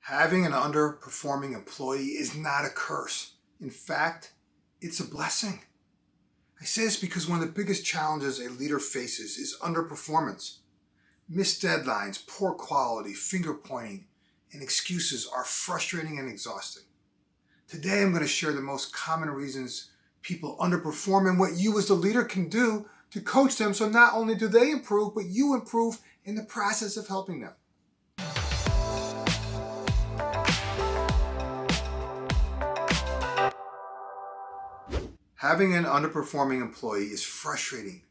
Having an underperforming employee is not a curse. In fact, it's a blessing. I say this because one of the biggest challenges a leader faces is underperformance. Missed deadlines, poor quality, finger pointing, and excuses are frustrating and exhausting. Today I'm going to share the most common reasons people underperform and what you as the leader can do to coach them so not only do they improve, but you improve in the process of helping them. Having an underperforming employee is frustrating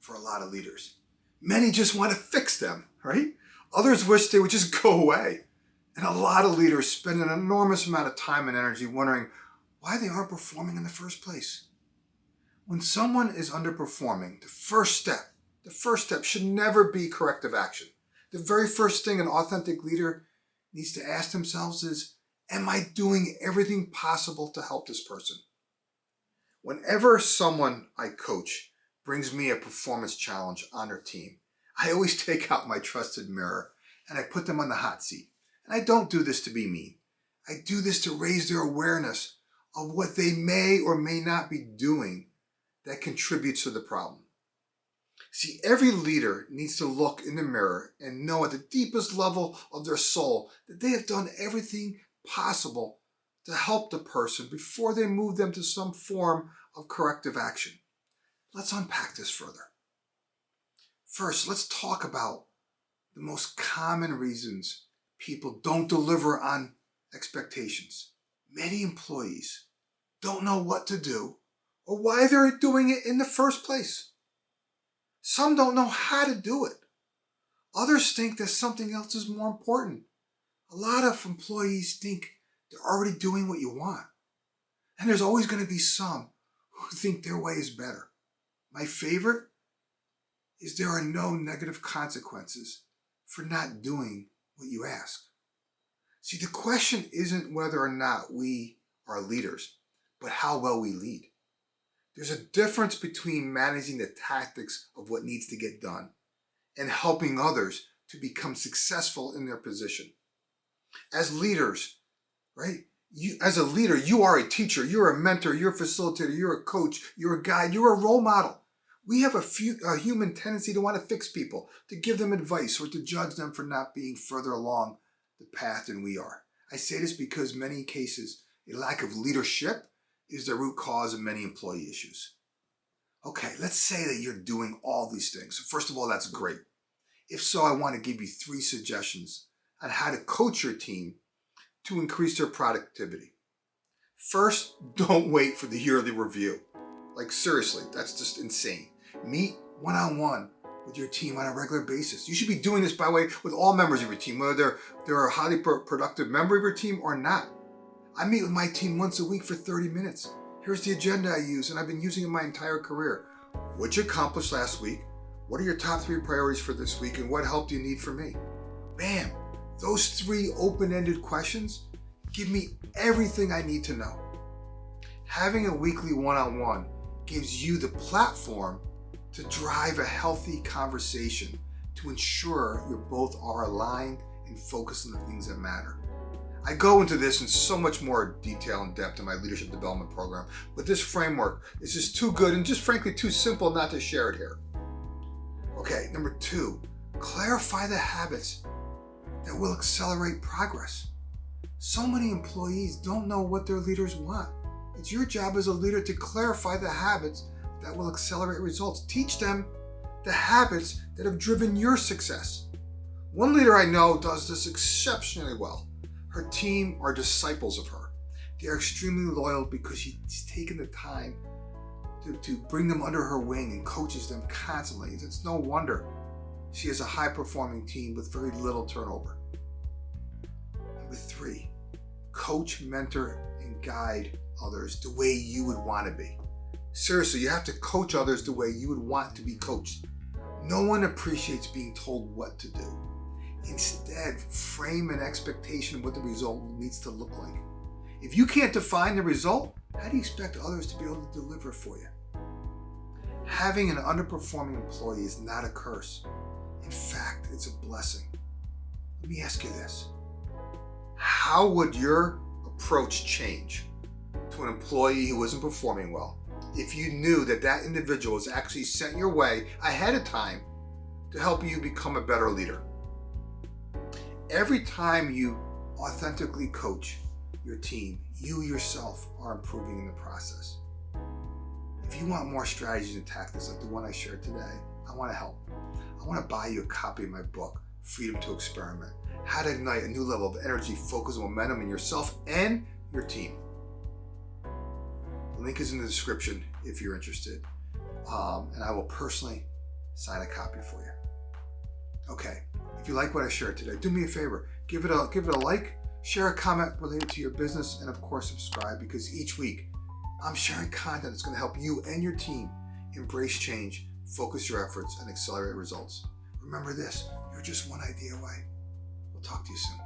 for a lot of leaders. Many just want to fix them, right? Others wish they would just go away. And a lot of leaders spend an enormous amount of time and energy wondering why they aren't performing in the first place. When someone is underperforming, the first step should never be corrective action. The very first thing an authentic leader needs to ask themselves is, am I doing everything possible to help this person? Whenever someone I coach brings me a performance challenge on their team, I always take out my trusted mirror and I put them on the hot seat. And I don't do this to be mean. I do this to raise their awareness of what they may or may not be doing that contributes to the problem. See, every leader needs to look in the mirror and know at the deepest level of their soul that they have done everything possible to help the person before they move them to some form of corrective action. Let's unpack this further. First, let's talk about the most common reasons people don't deliver on expectations. Many employees don't know what to do or why they're doing it in the first place. Some don't know how to do it. Others think that something else is more important. A lot of employees think they're already doing what you want. And there's always going to be some who think their way is better. My favorite is there are no negative consequences for not doing what you ask. See, the question isn't whether or not we are leaders, but how well we lead. There's a difference between managing the tactics of what needs to get done and helping others to become successful in their position. As leaders, right? As a leader, you are a teacher, you're a mentor, you're a facilitator, you're a coach, you're a guide, you're a role model. We have a human tendency to want to fix people, to give them advice, or to judge them for not being further along the path than we are. I say this because in many cases, a lack of leadership is the root cause of many employee issues. Okay, let's say that you're doing all these things. So first of all, that's great. If so, I want to give you 3 suggestions on how to coach your team to increase their productivity. First, don't wait for the yearly review. Like seriously, that's just insane. Meet one-on-one with your team on a regular basis. You should be doing this, by the way, with all members of your team, whether they're a highly productive member of your team or not. I meet with my team once a week for 30 minutes. Here's the agenda I use, and I've been using it my entire career. What you accomplished last week? What are your top 3 priorities for this week, and what help do you need from me? Bam! Those 3 open-ended questions give me everything I need to know. Having a weekly one-on-one gives you the platform to drive a healthy conversation to ensure you both are aligned and focused on the things that matter. I go into this in so much more detail and depth in my leadership development program, but this framework is just too good and just frankly too simple not to share it here. Okay, number 2, clarify the habits that will accelerate progress. So many employees don't know what their leaders want. It's your job as a leader to clarify the habits that will accelerate results. Teach them the habits that have driven your success. One leader I know does this exceptionally well. Her team are disciples of her. They are extremely loyal because she's taken the time to bring them under her wing and coaches them constantly. It's no wonder she has a high-performing team with very little turnover. Number 3, coach, mentor, and guide others the way you would want to be. Seriously, you have to coach others the way you would want to be coached. No one appreciates being told what to do. Instead, frame an expectation of what the result needs to look like. If you can't define the result, how do you expect others to be able to deliver for you? Having an underperforming employee is not a curse. In fact, it's a blessing. Let me ask you this. How how would your approach change to an employee who isn't performing well if you knew that that individual is actually sent your way ahead of time to help you become a better leader? Every time you authentically coach your team, you yourself are improving in the process. If you want more strategies and tactics like the one I shared today, I want to help. I want to buy you a copy of my book, Freedom to Experiment: How to Ignite a New Level of Energy, Focus, and Momentum in Yourself and Your Team. The link is in the description if you're interested, and I will personally sign a copy for you. Okay, if you like what I shared today, do me a favor, give it a like, share a comment related to your business, and of course subscribe, because each week I'm sharing content that's going to help you and your team embrace change, focus your efforts, and accelerate results. Remember this, you're just one idea away. We'll talk to you soon.